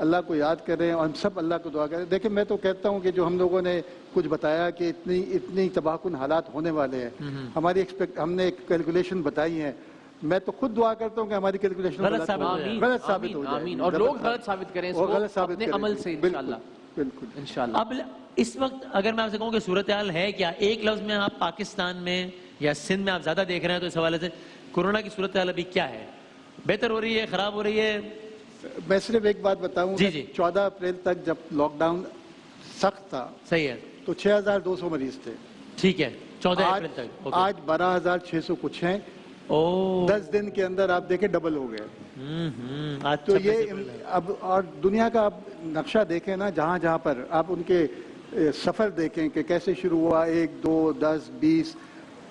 اللہ کو یاد کریں اور ہم سب اللہ کو دعا کریں. دیکھیں میں تو کہتا ہوں کہ جو ہم لوگوں نے کچھ بتایا کہ اتنی تباہ کن حالات ہونے والے ہیں, ہم نے ایک کیلکولیشن بتائی ہیں, میں تو خود دعا کرتا ہوں کہ ہماری کیلکولیشن غلط ثابت ہو جائے اور لوگ غلط ثابت کریں اس کو اپنے عمل سے انشاءاللہ. بالکل انشاءاللہ. اب اس وقت اگر میں آپ سے کہوں کہ صورتحال ہے کیا, ایک لفظ میں آپ پاکستان میں یا سندھ میں آپ زیادہ دیکھ رہے ہیں, تو اس حوالے سے کورونا کی صورتحال ابھی کیا ہے؟ بہتر ہو رہی ہے, خراب ہو رہی ہے؟ میں صرف ایک بات بتاؤں, 14 اپریل تک جب لاک ڈاؤن سخت تھا, صحیح ہے, تو 6200 مریض تھے. ٹھیک ہے, 14 اپریل تک. آج 12600 کچھ ہیں. 10 دن کے اندر آپ دیکھیں ڈبل ہو گئے. تو یہ اب اور دنیا کا اب نقشہ دیکھیں نا, جہاں جہاں پر آپ ان کے سفر دیکھیں کہ کیسے شروع ہوا, 1 2 10 20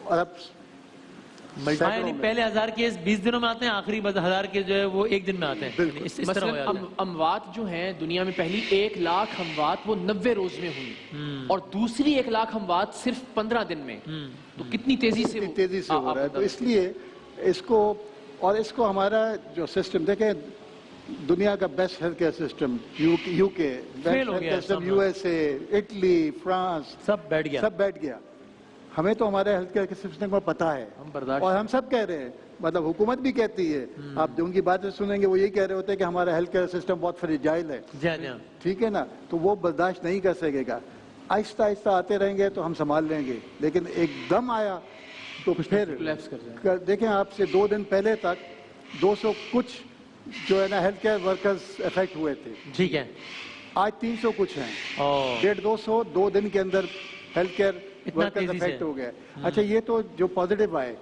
اور اب یعنی پہلے 1000 کیس 20 دنوں میں آتے ہیں, آخری 1000 کیس جو ہے وہ ایک دن میں آتے ہیں. اس طرح ہو جاتا ہے. اموات جو ہیں دنیا میں, پہلی 1 لاکھ اموات وہ 90 روز میں ہوئی, اور دوسری 1 لاکھ اموات صرف 15 دن میں. تو کتنی تیزی سے ہو رہا ہے. تو اس لیے اس کو ہمارا جو سسٹم دیکھیں, دنیا کا best health care system U K, U S A, Italy, France, سب بیٹھ گیا. ہمیں تو ہمارے ہیلتھ کیئر سسٹم کو پتا ہے, اور ہم سب کہہ رہے ہیں, مطلب حکومت بھی کہتی ہے, آپ جو ان کی باتیں سنیں گے وہ یہی کہہ رہے ہوتے ہیں کہ ہمارا ہیلتھ کیئر سسٹم بہت فریجائل ہے. ٹھیک ہے نا, تو وہ برداشت نہیں کر سکے گا. آہستہ آہستہ آتے رہیں گے تو ہم سنبھال لیں گے, لیکن ایک دم آیا تو پھر دیکھیں آپ سے 2 دن پہلے تک 200 کچھ جو ہے نا ہیلتھ کیئر ورکرز افیکٹ ہوئے تھے. ٹھیک ہے, آج 300 کچھ ہیں. 150-200 2 دن کے اندر ہیلتھ کیئر ورکرز افیکٹ ہو گئے. اچھا, یہ تو جو پازیٹیو آئے.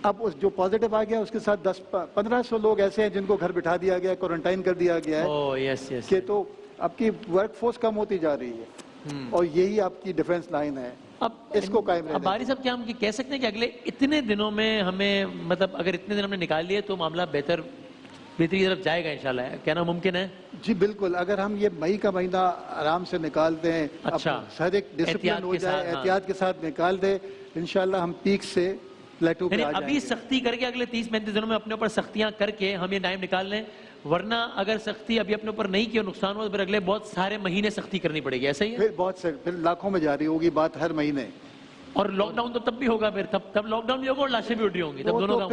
اب اس جو پازیٹیو آ گیا اس کے ساتھ 10-1500 لوگ ایسے ہیں جن کو گھر بٹھا دیا گیا, کوارنٹائن کر دیا گیا ہے, کہ تو آپ کی ورک فورس کم ہوتی جا رہی ہے, اور یہی آپ کی ڈیفنس لائن ہے. اب اس کو قائم اب باری صاحب, کیا ہم کہہ سکتے ہیں کہ اگلے اتنے دنوں میں ہمیں, مطلب اگر اتنے دن ہم نے نکال لیے تو معاملہ بہتری کی طرف جائے گا انشاءاللہ, کہنا ممکن ہے؟ جی بالکل, اگر ہم یہ مئی کا مہینہ آرام سے نکال دیں, ہر ایک ڈسپلن ہو جائے, احتیاط کے ساتھ نکال دیں, انشاءاللہ ہم پیک سے پلیٹو پہ آ جائیں گے. ابھی سختی کر کے اگلے 30-35 دنوں میں اپنے اوپر سختیاں کر کے ہم یہ ٹائم نکال لیں, ورنہ اگر سختی ابھی اپنے اوپر نہیں کی اور نقصان ہوا تو پھر اگلے بہت سارے مہینے سختی کرنی پڑے گی. ایسا ہی ہے, پھر لاکھوں میں جاری ہوگی بات ہر مہینے. اور لاک ڈاؤن تو تب بھی ہوگا, پھر تب لاک ڈاؤن بھی ہوگا اور لاشیں بھی اٹھی ہوں گی, تب دونوں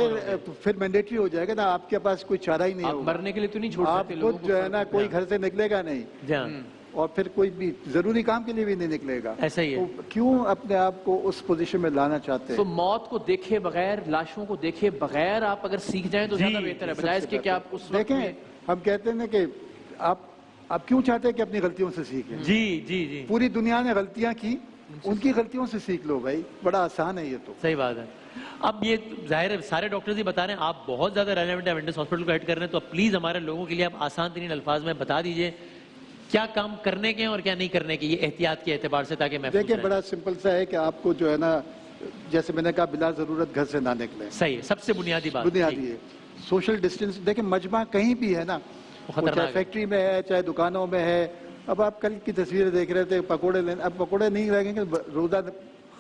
پھر مینڈیٹری ہو جائے گا نا, آپ کے پاس کوئی چارہ ہی نہیں ہوگا. مرنے کے لیے تو نہیں چھوڑ سکتے لوگ, جو ہے نا کوئی گھر سے نکلے گا نہیں, اور پھر کوئی بھی ضروری کام کے لیے بھی نہیں نکلے گا. ایسا ہی ہے. کیوں اپنے آپ کو اس پوزیشن میں لانا چاہتے ہیں؟ تو موت کو دیکھے بغیر, لاشوں کو دیکھے بغیر آپ اگر سیکھ جائیں تو زیادہ بہتر ہے, بجائے اس کے کہ آپ اس وقت دیکھیں. ہم کہتے ہیں کہ آپ کیوں چاہتے ہیں کہ اپنی غلطیوں سے سیکھیں؟ جی پوری دنیا نے غلطیاں کی, ان کی غلطیوں سے سیکھ لو بھائی, بڑا آسان ہے یہ تو. صحیح بات ہے. اب یہ ظاہر ہے سارے ڈاکٹرز ہی بتا رہے ہیں, آپ بہت زیادہ ریلیونٹ ایونٹس ہاسپٹل کو ہیڈ کر رہے ہیں, تو پلیز ہمارے لوگوں کے لیے آپ آسان ترین الفاظ میں بتا دیجئے کیا کام کرنے کے ہیں اور کیا نہیں کرنے کے, یہ احتیاط کے اعتبار سے, تاکہ محفوظ رہیں. دیکھیں بڑا سمپل سا ہے کہ آپ کو جو ہے نا, جیسے میں نے کہا, بلا ضرورت گھر سے نہ نکلیں. صحیح ہے, سب سے بنیادی بات بنیادی ہے. سوشل ڈسٹینس, دیکھیں مجمع کہیں بھی ہے نا, چاہے فیکٹری میں ہے چاہے دکانوں میں ہے. اب آپ کل کی تصویریں دیکھ رہے تھے, پکوڑے لینے, اب پکوڑے نہیں لگیں گے, روزہ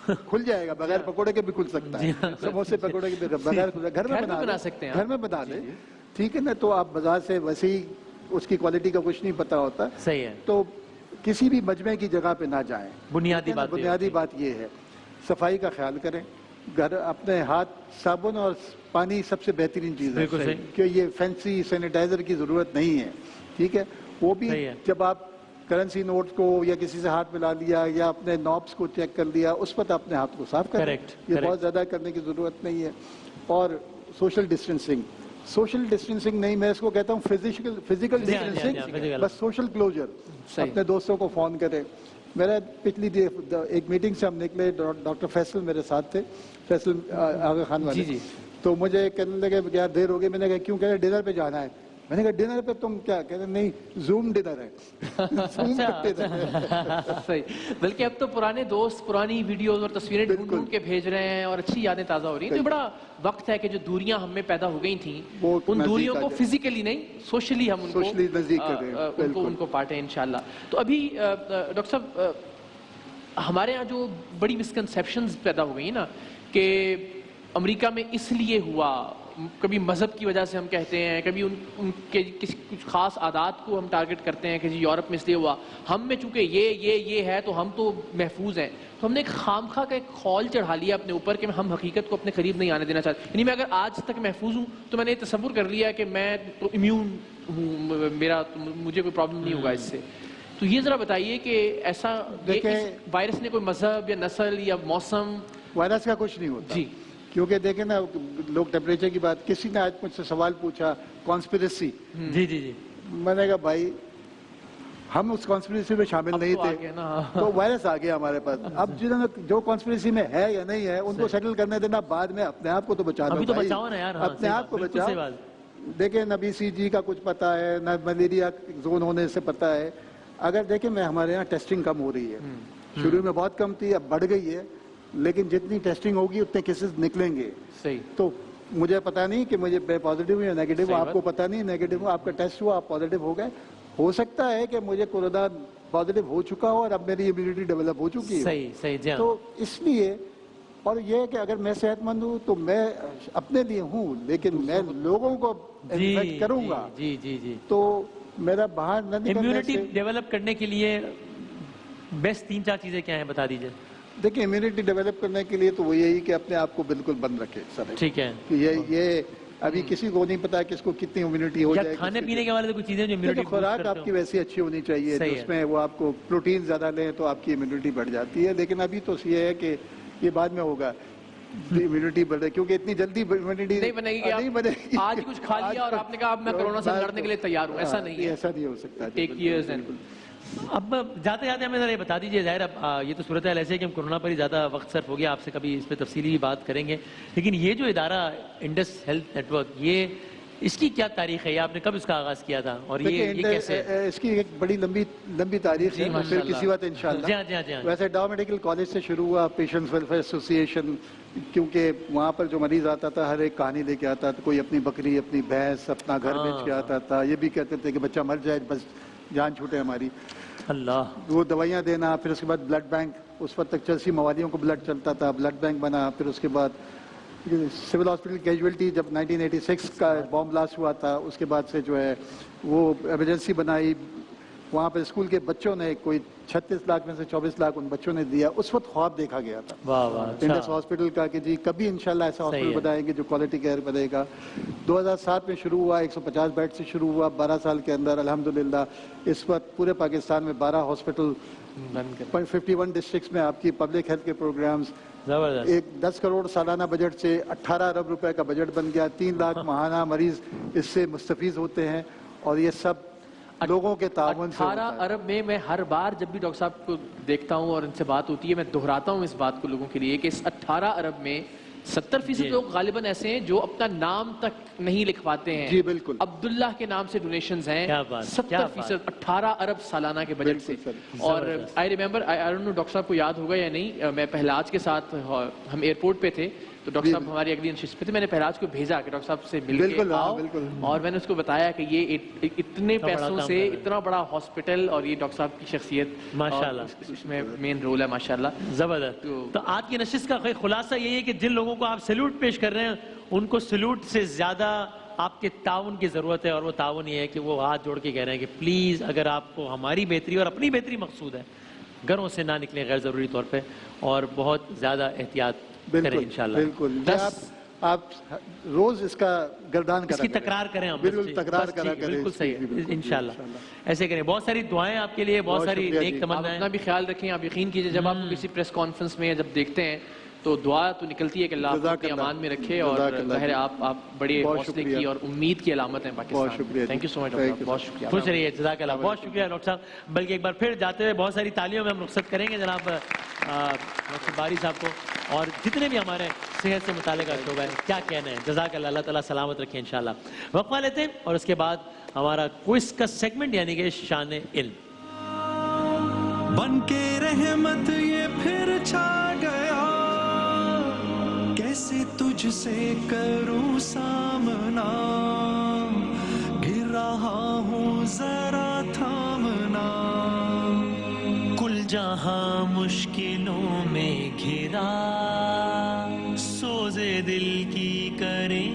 کھل جائے گا, بغیر پکوڑے کے بھی کھل سکتا ہے, سموسے پکوڑے کے بھی بغیر گھر میں بنا سکتے ہیں, گھر میں بنا لیں. ٹھیک ہے نا, تو آپ بازار سے ویسے ہی اس کی کوالٹی کا کچھ نہیں پتا ہوتا. صحیح ہے. تو کسی بھی مجمع کی جگہ پہ نہ جائیں. بنیادی بات یہ ہے, صفائی کا خیال کریں. گھر اپنے ہاتھ, صابن اور پانی سب سے بہترین چیز ہے, کہ یہ فینسی سینیٹائزر کی ضرورت نہیں ہے. ٹھیک ہے, وہ بھی جب آپ کرنسی نوٹ کو یا کسی سے ہاتھ ملا لیا یا اپنے نوبس کو چیک کر لیا, اس پر اپنے ہاتھ کو صاف کریں. یہ بہت زیادہ کرنے کی ضرورت نہیں ہے. اور سوشل ڈسٹینسنگ نہیں, میں اس کو کہتا ہوں فزیکل ڈسٹینسنگ, بس سوشل کلوجر. اپنے دوستوں کو فون کریں. میرا پچھلی ایک میٹنگ سے ہم نکلے, ڈاکٹر فیصل میرے ساتھ تھے, فیصل آغا خان والے, تو مجھے کہنے لگے یار دیر ہو گئی. میں نے کہا کیوں؟ کہہ رہے ڈنر پہ جانا ہے. میں نے کہا ڈنر پہ تم کیا؟ کہہ رہے نہیں, زوم ڈنر ہے. صحیح. بلکہ اب تو پرانے دوست پرانی ویڈیوز اور تصویریں ڈھونڈ کے بھیج رہے ہیں اور اچھی یادیں تازہ ہو رہی ہیں. تو بڑا وقت ہے کہ جو دوریاں ہم میں پیدا ہو گئی تھیں, ان دوریوں کو فزیکلی نہیں, سوشلی ہم ان کو پاٹیں انشاءاللہ. تو ابھی ڈاکٹر صاحب, ہمارے یہاں جو بڑی مسکنسیپشنز پیدا ہو گئی نا کہ امریکہ میں اس لیے ہوا, کبھی مذہب کی وجہ سے ہم کہتے ہیں, کبھی ان کے کسی کچھ خاص عادات کو ہم ٹارگٹ کرتے ہیں کہ جی یورپ میں اس لیے ہوا, ہم میں چونکہ یہ ہے تو ہم تو محفوظ ہیں, تو ہم نے ایک خامخواہ کا ایک خول چڑھا لیا اپنے اوپر کہ ہم حقیقت کو اپنے قریب نہیں آنے دینا چاہتے. یعنی میں اگر آج تک محفوظ ہوں تو میں نے یہ تصور کر لیا کہ میں تو امیون ہوں, مجھے کوئی پرابلم نہیں ہوگا اس سے. تو یہ ذرا بتائیے کہ ایسا وائرس نے کوئی مذہب یا نسل یا موسم؟ وائرس کا کچھ نہیں ہوتا جی, کیونکہ دیکھیں نا, لوگ ٹیمپریچر کی بات, کسی نے آج مجھ سے سوال پوچھا کانسپریسی, جی جی جی, میں نے کہا بھائی ہم اس کانسپریسی میں شامل نہیں تھے تو وائرس آ گیا ہمارے پاس. اب جنہوں نے جو کانسپریسی میں ہے یا نہیں ہے ان کو سیٹل کرنے دینا, بعد میں اپنے آپ کو تو بچا لو, اپنے آپ کو بچاؤ. دیکھیں نہ BCG کا کچھ پتا ہے, نہ ملیریا زون ہونے سے پتا ہے. اگر دیکھیں میں ہمارے یہاں ٹیسٹنگ کم ہو رہی ہے, شروع میں بہت کم تھی, اب بڑھ گئی ہے, لیکن جتنی ٹیسٹنگ ہوگی اتنے کیسز نکلیں گے. صحیح. تو مجھے پتا نہیں کہ مجھے پازیٹیو یا نیگیٹو, آپ کو پتا نہیں نیگیٹو ہو, آپ کا ٹیسٹ ہوا, آپ پازیٹیو ہو گئے. ہو سکتا ہے کہ مجھے کورونا پازیٹیو ہو چکا ہو اور اب میری امیونٹی ڈیولپ ہو چکی ہے. تو اس لیے, اور یہ کہ اگر میں صحت مند ہوں تو میں اپنے لیے ہوں, لیکن میں لوگوں کو انفیکٹ کروں گا. جی جی جی, تو میرا باہر نہ نکلنے سے. امیونٹی ڈیولپ کرنے کے لیے بیسٹ 3-4 چیزیں کیا ہیں, بتا دیجیے. دیکھیں امیونٹی ڈیولپ کرنے کے لیے تو وہ یہی کہ اپنے آپ کو بالکل بند رکھے سر. ٹھیک ہے, یہ ابھی کسی کو نہیں پتا کس کو کتنی امیونٹی ہو جائے. کھانے پینے کے حوالے سے کچھ چیزیں جو امیونٹی, خوراک آپ کی ویسی اچھی ہونی چاہیے جس میں وہ آپ کو پروٹین زیادہ لیں تو آپ کی امیونٹی بڑھ جاتی ہے. لیکن ابھی تو یہ ہے کہ یہ بعد میں ہوگا امیونٹی بڑھے, کیونکہ اتنی جلدی امیونٹی نہیں بنے گی. آج کچھ کھا لیا اور آپ نے کہا اب میں کورونا سے لڑنے کے لیے تیار ہوں, ایسا نہیں ہے, ایسا نہیں ہو سکتا. ٹیک ایئرز. اب جاتے جاتے ہمیں ذرا یہ بتا دیجیے, ظاہر اب یہ تو صورتحال ایسے ہے کہ ہم کورونا پر ہی زیادہ وقت صرف ہو گیا, آپ سے کبھی اس پہ تفصیلی بات کریں گے, لیکن یہ جو ادارہ انڈس ہیلتھ نیٹ ورک, یہ اس کی کیا تاریخ ہے, یہ آپ نے کب اس کا آغاز کیا تھا, اور یہ کیسے؟ اس کی ایک بڑی لمبی تاریخ ہے, پھر کسی وقت انشاءاللہ. جی جی. ویسے ڈاؤ میڈیکل کالج سے شروع ہوا, پیشنٹس ویلفیئر ایسوسی ایشن, کیونکہ وہاں پر جو مریض آتا تھا ہر ایک کہانی لے کے آتا تھا, کوئی اپنی بکری, اپنی بھینس, اپنا گھر بیچ کے آتا تھا. یہ بھی کہتے تھے کہ بچہ مر جائے بس جان چھوٹے ہماری. اللہ, وہ دوائیاں دینا, پھر اس کے بعد بلڈ بینک, اس وقت تک چلسی موالیوں کو بلڈ چلتا تھا, بلڈ بینک بنا. پھر اس کے بعد سول ہاسپٹل کیجویلٹی, جب 1986 کا بام بلاسٹ ہوا تھا اس کے بعد سے جو ہے وہ ایمرجنسی بنائی. وہاں پہ اسکول کے بچوں نے کوئی 36 لاکھ میں سے 24 لاکھ ان بچوں نے دیا. اس وقت خواب دیکھا گیا تھا انڈس ہاسپٹل کا کہ جی کبھی انشاءاللہ ایسا ہاسپٹل بنائیں گے جو کوالٹی کیئر بنے گا. 2007 میں شروع ہوا, 150 بیڈ سے شروع ہوا. 12 سال کے اندر الحمدللہ اس وقت پورے پاکستان میں 12 ہاسپٹل, 51 ڈسٹرکٹس میں آپ کی پبلک ہیلتھ کے پروگرامز. ایک 10 کروڑ سالانہ بجٹ سے 18 ارب روپے کا بجٹ بن گیا. 3 لاکھ ماہانہ مریض اس سے مستفیض ہوتے ہیں, اور یہ سب لوگوں کے تعاون سے. 18 ارب میں ہر بار جب بھی ڈاکٹر صاحب کو دیکھتا ہوں اور ان سے بات ہوتی ہے, میں دہراتا ہوں اس بات کو لوگوں کے لیے کہ اس 18 ارب میں 70% لوگ غالباً ایسے ہیں جو اپنا نام تک نہیں لکھواتے ہیں. جی بالکل, عبداللہ کے نام سے ڈونیشنز ہیں 70%, 18 ارب سالانہ کے بجٹ سے. اور I remember, I don't know doctor صاحب کو یاد ہوگا یا نہیں, میں پہلاج کے ساتھ ہم ایئرپورٹ پہ تھے تو ڈاکٹر صاحب ہماری اگلی نشست پہ تھے. میں نے پہلاج کو بھیجا کہ ڈاکٹر صاحب سے مل کے آؤ, اور میں نے اس کو بتایا کہ یہ اتنے پیسوں سے اتنا بڑا ہاسپٹل, اور یہ ڈاکٹر صاحب کی شخصیت ماشاءاللہ اس میں مین رول ہے ماشاءاللہ. زبردست. تو آج کی نشست کا خلاصہ یہی ہے کہ جن لوگوں کو آپ سیلوٹ پیش کر رہے ہیں ان کو سیلوٹ سے زیادہ آپ کے تعاون کی ضرورت ہے, اور وہ تعاون یہ ہے کہ وہ ہاتھ جوڑ کے کہہ رہے ہیں کہ پلیز اگر آپ کو ہماری بہتری اور اپنی بہتری مقصود ہے, گھروں سے نہ نکلیں غیر ضروری طور پہ, اور بہت زیادہ احتیاط کریں انشاءاللہ. بالکل, آپ روز اس کا گردان کریں, اس کی تکرار کریں, ہم بالکل تکرار کریں. بالکل صحیح ہے, انشاءاللہ ایسے کریں. بہت ساری دعائیں آپ کے لیے, بہت ساری نیک تمنائیں. اپنا بھی خیال رکھیں. آپ یقین کیجئے جب آپ کسی پریس کانفرنس میں جب دیکھتے ہیں تو دعا تو نکلتی ہے کہ اللہ آپ کو امان میں رکھے, اور ظاہر آپ بڑے حوصلے کی اور امید کی علامت ہیں Pakistan. Thank you so much doctor, بہت شکریہ. خوش رہیے, جزاک اللہ, بہت شکریہ ڈاکٹر صاحب. بلکہ ایک بار پھر جاتے ہوئے بہت ساری تالیوں میں ہم رخصت کریں گے جناب ڈاکٹر باری صاحب کو, اور جتنے بھی ہمارے صحت سے متعلقہ شعبہ ہے, کیا کہنا ہے. جزاک اللہ, اللہ تعالیٰ سلامت رکھیں انشاءاللہ. وقفہ لیتے ہیں اور اس کے بعد ہمارا کوئز کا سیگمنٹ یعنی کہ شان علم. بن کے رحمت یہ پھر چھا گیا, کیسے تجھ سے کروں سامنا, گر رہا ہوں ذرا تھامنا, کل جہاں مشکلوں میں گھرا, سوزے دل کی کریں